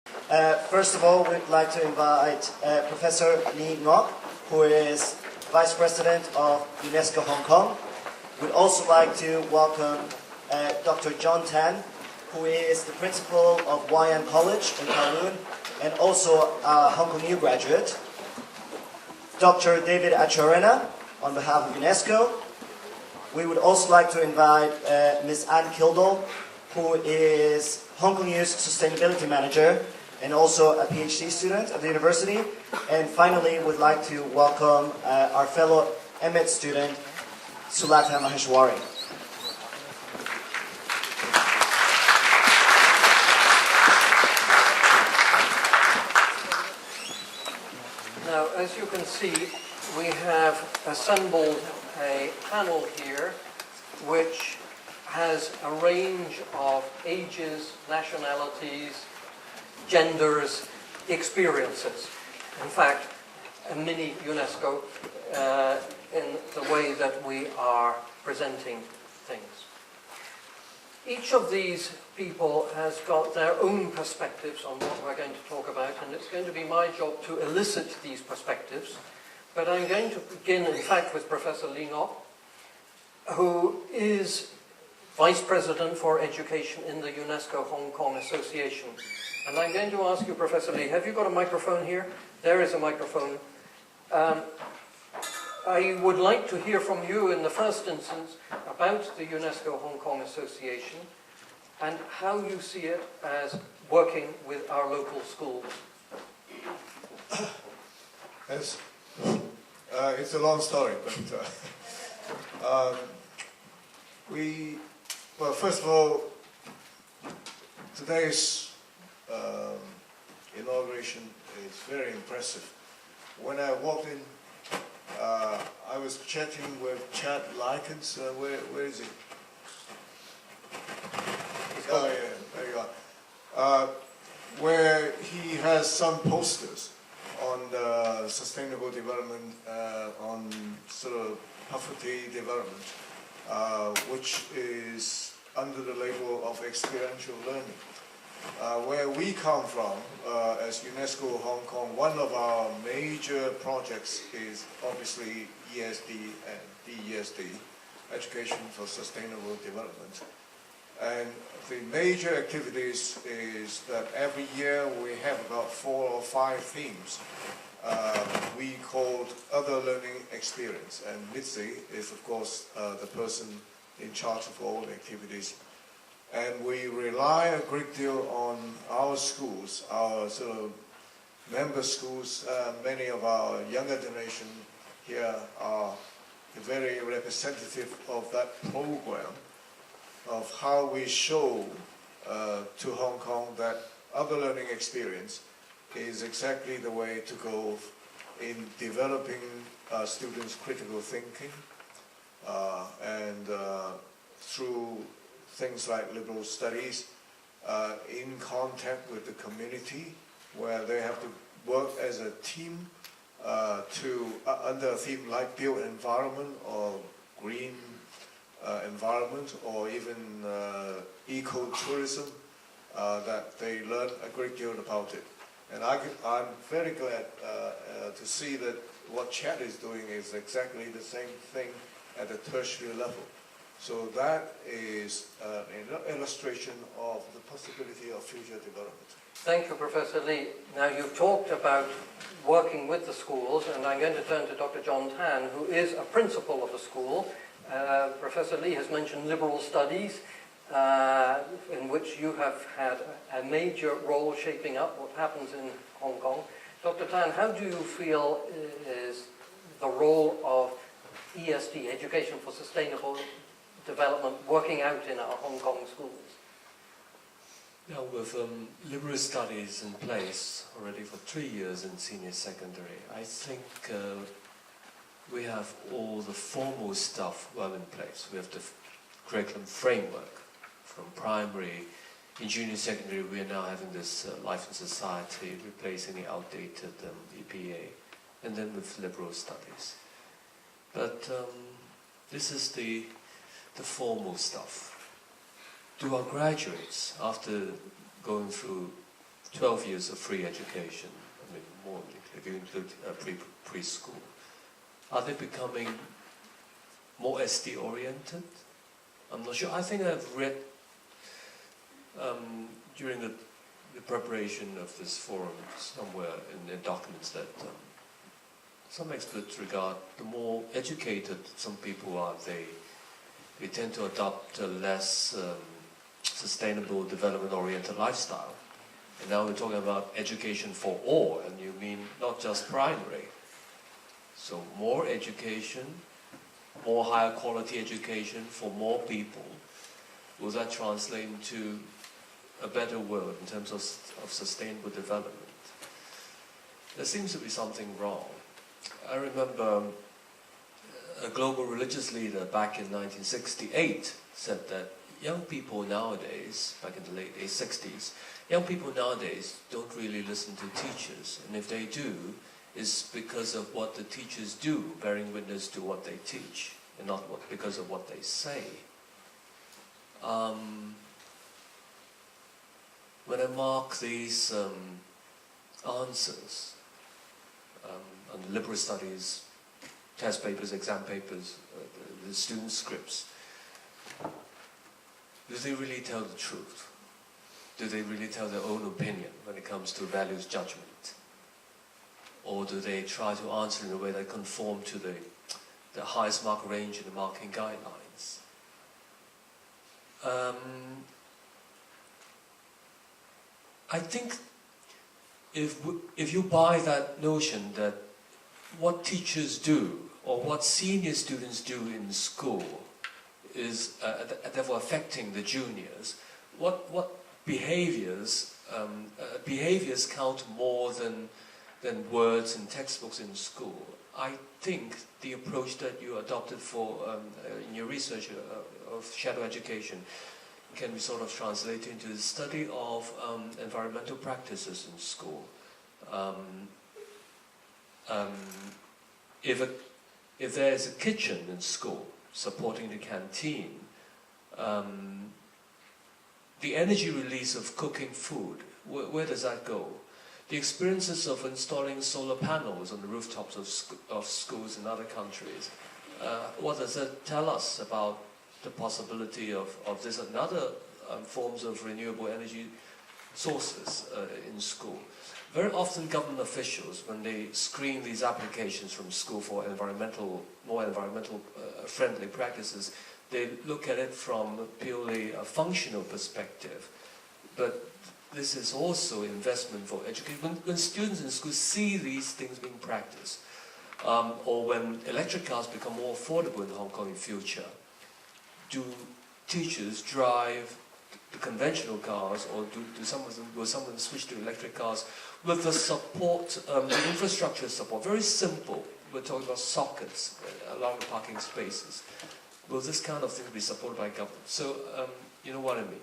First of all, we'd like to invite Professor Lee Ngoc, who is Vice President of UNESCO Hong Kong. We'd also like to welcome Dr. John Tan, who is the principal of YM College in Kowloon and also a Hong Kong U graduate. Dr. David Acharena, on behalf of UNESCO. We would also like to invite Ms. Anne Kildall, who is Hong Kong U's Sustainability Manager and also a PhD student at the university. And finally, we'd like to welcome our fellow MEd student, Sulata Maheshwari. Now, as you can see, we have assembled a panel here which has a range of ages, nationalities, genders, experiences. In fact, a mini UNESCO in the way that we are presenting things. Each of these people has got their own perspectives on what we're going to talk about, and it's going to be my job to elicit these perspectives. But I'm going to begin, in fact, with Professor Lee Ngoc, who is Vice President for Education in the UNESCO Hong Kong Association. And I'm going to ask you, Professor Lee, have you got a microphone here? There is a microphone. I would like to hear from you in the first instance about the UNESCO Hong Kong Association and how you see it as working with our local schools. Yes. It's a long story, but well, first of all, today's inauguration is very impressive. When I walked in, I was chatting with Chad Likens. Where is he? Oh, yeah, there you are. Where he has some posters on the sustainable development, on sort of poverty development, which is under the label of experiential learning. Where we come from, as UNESCO Hong Kong, one of our major projects is obviously ESD and DESD, Education for Sustainable Development. And the major activities is that every year we have about 4 or 5 themes we called Other Learning Experience. And Mitzi is, of course, the person in charge of all the activities. And we rely a great deal on our schools, our sort of member schools. Many of our younger generation here are very representative of that program, of how we show to Hong Kong that other learning experience is exactly the way to go in developing students' critical thinking and through things like liberal studies, in contact with the community, where they have to work as a team under a theme like built environment or green environment or even eco-tourism, that they learn a great deal about it. And I'm very glad to see that what Chad is doing is exactly the same thing at the tertiary level. So that is an illustration of the possibility of future development. Thank you, Professor Lee. Now, you've talked about working with the schools, and I'm going to turn to Dr. John Tan, who is a principal of the school. Professor Lee has mentioned liberal studies, in which you have had a major role shaping up what happens in Hong Kong. Dr. Tan, how do you feel is the role of ESD, Education for Sustainable Development, working out in our Hong Kong schools? Now, with liberal studies in place already for 3 years in senior secondary, I think we have all the formal stuff well in place. We have the curriculum framework from primary. In junior secondary, we are now having this Life in Society, replacing the outdated EPA, and then with liberal studies. But this is the formal stuff. Do our graduates, after going through 12 years of free education, I mean more if you include preschool, are they becoming more SD oriented? I'm not sure. I think I've read during the preparation of this forum somewhere in the documents that some experts regard the more educated some people are, they tend to adopt a less sustainable development-oriented lifestyle. And now we're talking about education for all, and you mean not just primary. So more education, more higher quality education for more people. Will that translate into a better world in terms of sustainable development? There seems to be something wrong. I remember a global religious leader back in 1968 said that young people nowadays, back in the late 60s, young people nowadays don't really listen to teachers, and if they do, it's because of what the teachers do, bearing witness to what they teach, and not because of what they say. When I mark these answers on liberal studies, test papers, exam papers, the student scripts, do they really tell the truth? Do they really tell their own opinion when it comes to values judgment? Or do they try to answer in a way that conform to the highest mark range in the marking guidelines? I think if you buy that notion that what teachers do or what senior students do in school is therefore affecting the juniors, what behaviors count more than words and textbooks in school. I think the approach that you adopted for in your research of shadow education can be sort of translated into the study of environmental practices in school. If there is a kitchen in school supporting the canteen, the energy release of cooking food, where does that go? The experiences of installing solar panels on the rooftops of schools in other countries, what does that tell us about the possibility of this and other forms of renewable energy sources in school? Very often government officials, when they screen these applications from school for more environmental friendly practices, they look at it from purely a functional perspective. But this is also investment for education. When students in school see these things being practiced, or when electric cars become more affordable in Hong Kong in future, do teachers drive the conventional cars, or will some of them switch to electric cars with the support, the infrastructure support? Very simple. We're talking about sockets along the parking spaces. Will this kind of thing be supported by government? So, you know what I mean.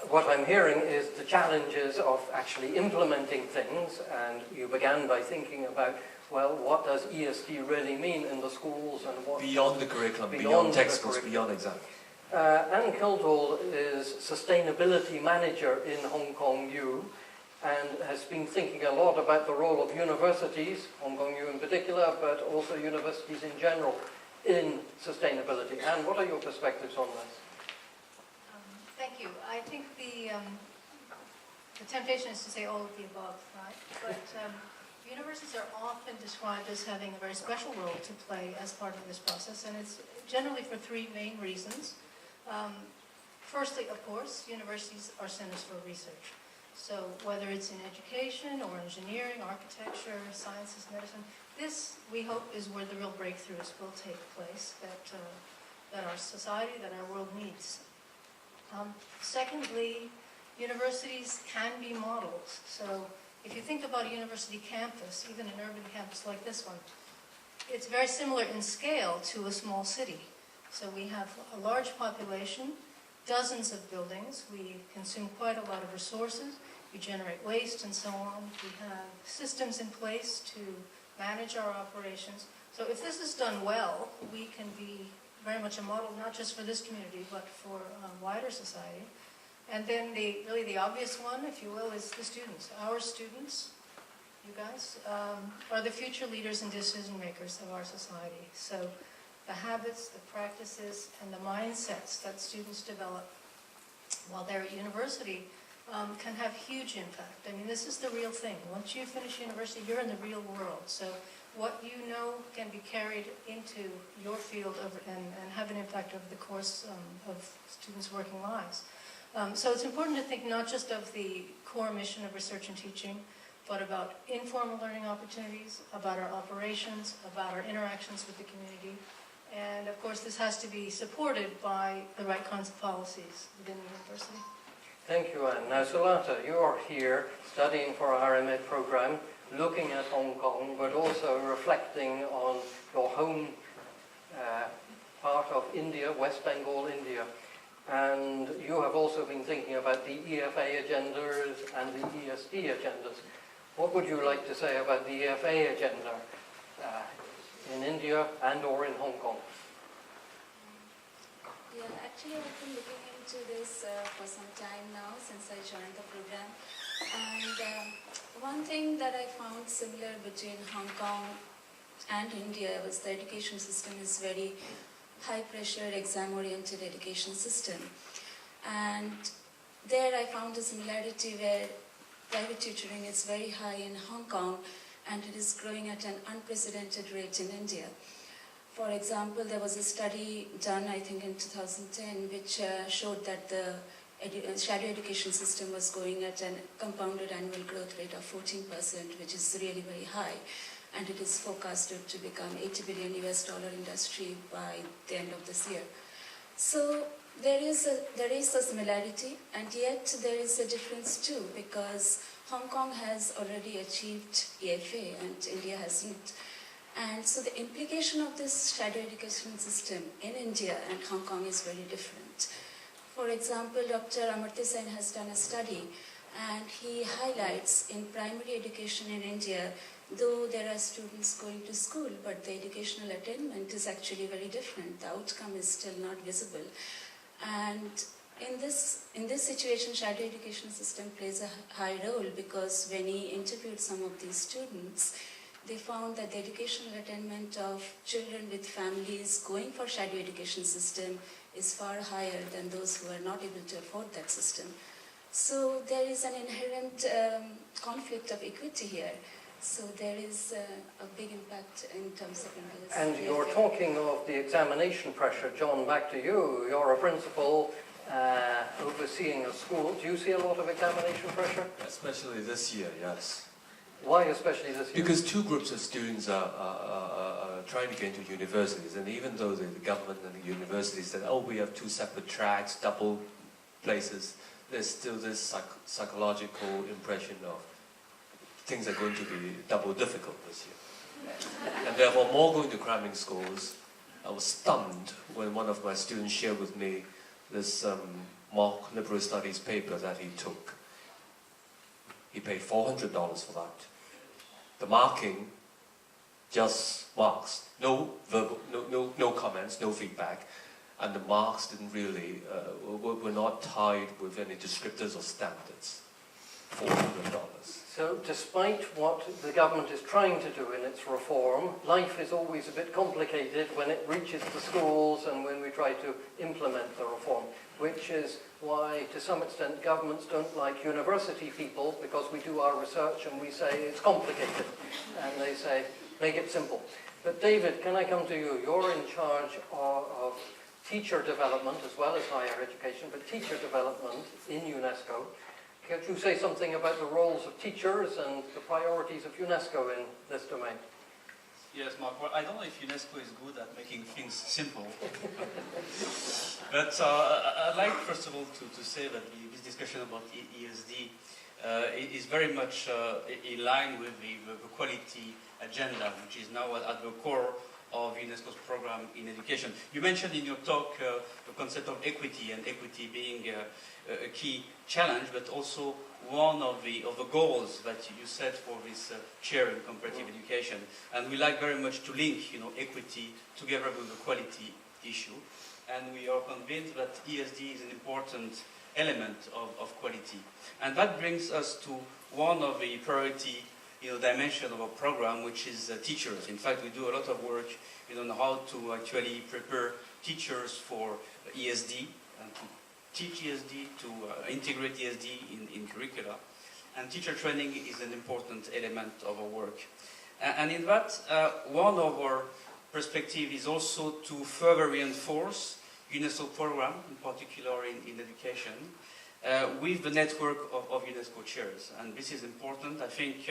What I'm hearing is the challenges of actually implementing things, and you began by thinking about, well, what does ESD really mean in the schools, and what... Beyond the curriculum, beyond textbooks, beyond exams. Anne Kildall is Sustainability Manager in Hong Kong U, and has been thinking a lot about the role of universities, Hong Kong U in particular, but also universities in general, in sustainability. Anne, what are your perspectives on this? Thank you. I think the temptation is to say all of the above, right? But universities are often described as having a very special role to play as part of this process, and it's generally for three main reasons. Firstly, of course, universities are centers for research. So whether it's in education or engineering, architecture, sciences, medicine, this, we hope, is where the real breakthroughs will take place that our society, that our world needs. Secondly, universities can be models. So if you think about a university campus, even an urban campus like this one, it's very similar in scale to a small city. So we have a large population, dozens of buildings, we consume quite a lot of resources, we generate waste and so on, we have systems in place to manage our operations. So if this is done well, we can be very much a model, not just for this community, but for wider society. And then really the obvious one, if you will, is the students. Our students, you guys, are the future leaders and decision makers of our society. So the habits, the practices, and the mindsets that students develop while they're at university can have huge impact. I mean, this is the real thing. Once you finish university, you're in the real world. So what you know can be carried into your field and have an impact over the course of students' working lives. So it's important to think not just of the core mission of research and teaching, but about informal learning opportunities, about our operations, about our interactions with the community. And of course, this has to be supported by the right kinds of policies within the university. Thank you, Anne. Now, Sulata, you are here studying for our MA program, looking at Hong Kong, but also reflecting on your home part of India, West Bengal, India. And you have also been thinking about the EFA agendas and the ESD agendas. What would you like to say about the EFA agenda in India and or in Hong Kong? Yeah, actually I've been looking into this for some time now, since I joined the program. And one thing that I found similar between Hong Kong and India was the education system is very high-pressure, exam-oriented education system. And there I found a similarity where private tutoring is very high in Hong Kong and it is growing at an unprecedented rate in India. For example, there was a study done, I think, in 2010, which showed that the shadow education system was going at a compounded annual growth rate of 14%, which is really very high. And it is forecasted to become $80 billion industry by the end of this year. So there is a similarity, and yet there is a difference too, because Hong Kong has already achieved EFA and India hasn't. And so the implication of this shadow education system in India and Hong Kong is very different. For example, Dr. Amartya Sen has done a study, and he highlights in primary education in India, though there are students going to school, but the educational attainment is actually very different. The outcome is still not visible. And in this situation, shadow education system plays a high role, because when he interviewed some of these students, they found that the educational attainment of children with families going for shadow education system is far higher than those who are not able to afford that system. So there is an inherent conflict of equity here. So there is a big impact in terms of India's. And you're talking of the examination pressure. John, back to you. You're a principal overseeing a school. Do you see a lot of examination pressure? Especially this year, yes. Why especially this year? Because two groups of students are trying to get into universities, and even though the government and the universities said, oh, we have two separate tracks, double places, there's still this psychological impression of things are going to be double difficult this year. And therefore, more going to cramming schools. I was stunned when one of my students shared with me this mock liberal studies paper that he took. He paid $400 for that. The marking, just marks, no verbal, no comments, no feedback, and the marks didn't really were not tied with any descriptors or standards. $400. So despite what the government is trying to do in its reform, life is always a bit complicated when it reaches the schools and when we try to implement the reform, which is why, to some extent, governments don't like university people, because we do our research and we say it's complicated, and they say, make it simple. But David, can I come to you? You're in charge of teacher development as well as higher education, but teacher development in UNESCO. Could you say something about the roles of teachers and the priorities of UNESCO in this domain? Yes, Mark. Well, I don't know if UNESCO is good at making things simple. But I'd like, first of all, to say that this discussion about ESD is very much in line with the quality agenda, which is now at the core of UNESCO's program in education. You mentioned in your talk the concept of equity, and equity being a key challenge, but also one of the goals that you set for this chair in comparative education. And we like very much to link, equity together with the quality issue. And we are convinced that ESD is an important element of quality. And that brings us to one of the priority dimension of our program, which is teachers. In fact, we do a lot of work on how to actually prepare teachers for ESD and to teach ESD, to integrate ESD in curricula. And teacher training is an important element of our work. And in that, one of our perspective is also to further reinforce UNESCO program, in particular in education, with the network of UNESCO chairs. And this is important. I think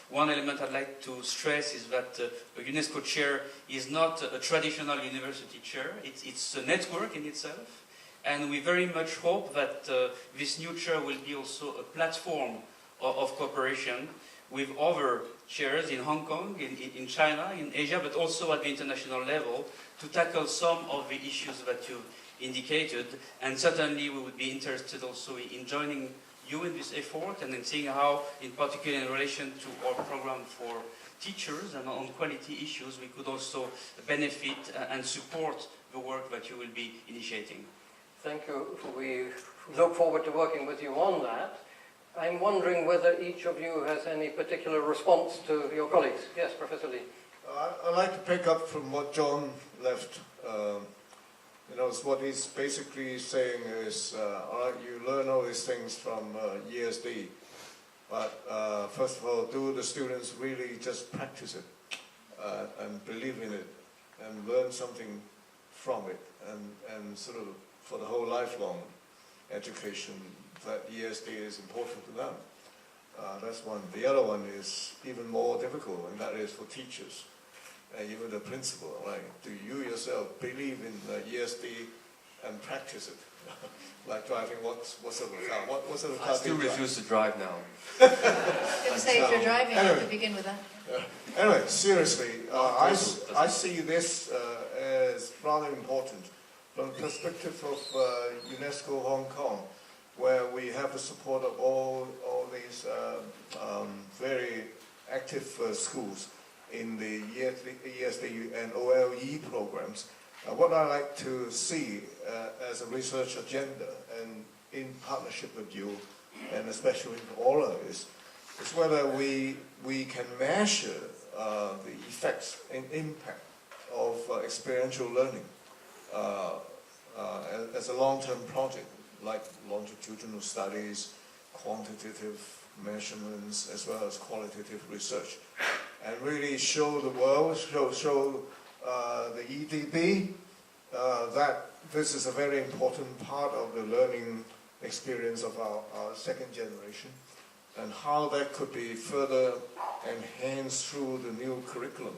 one element I'd like to stress is that a UNESCO chair is not a traditional university chair. It's a network in itself. And we very much hope that this new chair will be also a platform of cooperation with other chairs in Hong Kong, in China, in Asia, but also at the international level to tackle some of the issues that you indicated. And certainly we would be interested also in joining you in this effort and in seeing how, in particular in relation to our program for teachers and on quality issues, we could also benefit and support the work that you will be initiating. Thank you. We look forward to working with you on that. I'm wondering whether each of you has any particular response to your colleagues. Yes, Professor Lee. I'd like to pick up from what John left. What he's basically saying is, all right, you learn all these things from ESD, but first of all, do the students really just practice it and believe in it and learn something from it and sort of for the whole lifelong education that ESD is important to them. That's one. The other one is even more difficult, and that is for teachers and even the principal. Right? Do you yourself believe in ESD and practice it? Like driving what sort of car? What sort of car? I still refuse to drive now. I was going to say, if you're driving, you have to begin with that. Anyway, seriously, I see this as rather important from the perspective of UNESCO Hong Kong, where we have the support of all these very active schools in the ESD and OLE programs. What I like to see as a research agenda and in partnership with you, and especially with all of this, is whether we can measure the effects and impact of experiential learning as a long-term project, like longitudinal studies, quantitative measurements, as well as qualitative research, and really show the world, show the EDB that this is a very important part of the learning experience of our second generation, and how that could be further enhanced through the new curriculum.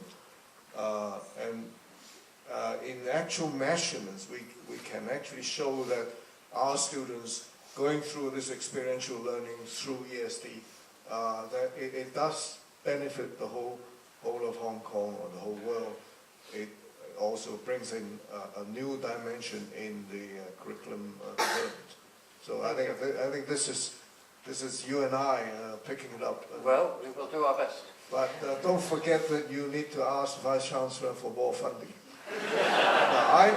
In actual measurements, we can actually show that our students going through this experiential learning through ESD, that it does benefit the whole of Hong Kong or the whole world. It also brings in a new dimension in the curriculum development. So I think this is you and I picking it up. Well, we will do our best. But don't forget that you need to ask the Vice Chancellor for more funding. Now,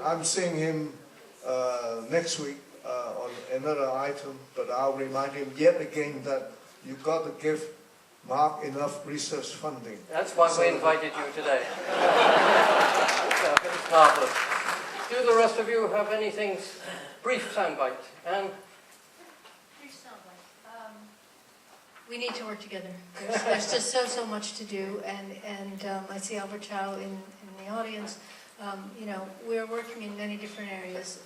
I'm seeing him next week on another item, but I'll remind him yet again that you've got to give Mark enough research funding. That's why we invited you today. It's marvelous. Do the rest of you have anything, brief soundbite? Anne? Brief soundbite. We need to work together. There's just so much to do, and I see Albert Chow in the audience. We're working in many different areas.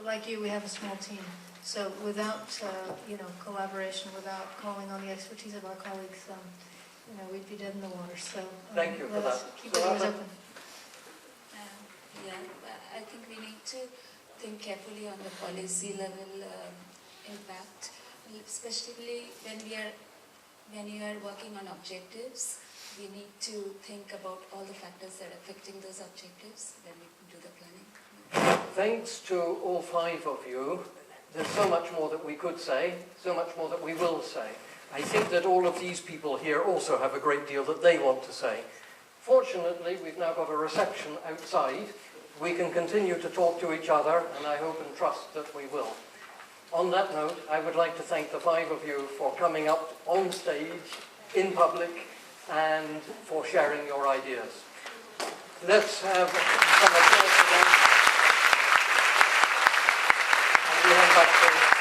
Like you, we have a small team. So without, collaboration, without calling on the expertise of our colleagues, we'd be dead in the water. So thank you for that. Keep the doors open. I think we need to think carefully on the policy level impact, especially when you are working on objectives. We need to think about all the factors that are affecting those objectives when we do the planning. Thanks to all five of you. There's so much more that we could say, so much more that we will say. I think that all of these people here also have a great deal that they want to say. Fortunately, we've now got a reception outside we can continue to talk to each other, and I hope and trust that we will. On that note, I would like to thank the 5 of you for coming up on stage, in public, and for sharing your ideas. Let's have some applause for them. And we hand back to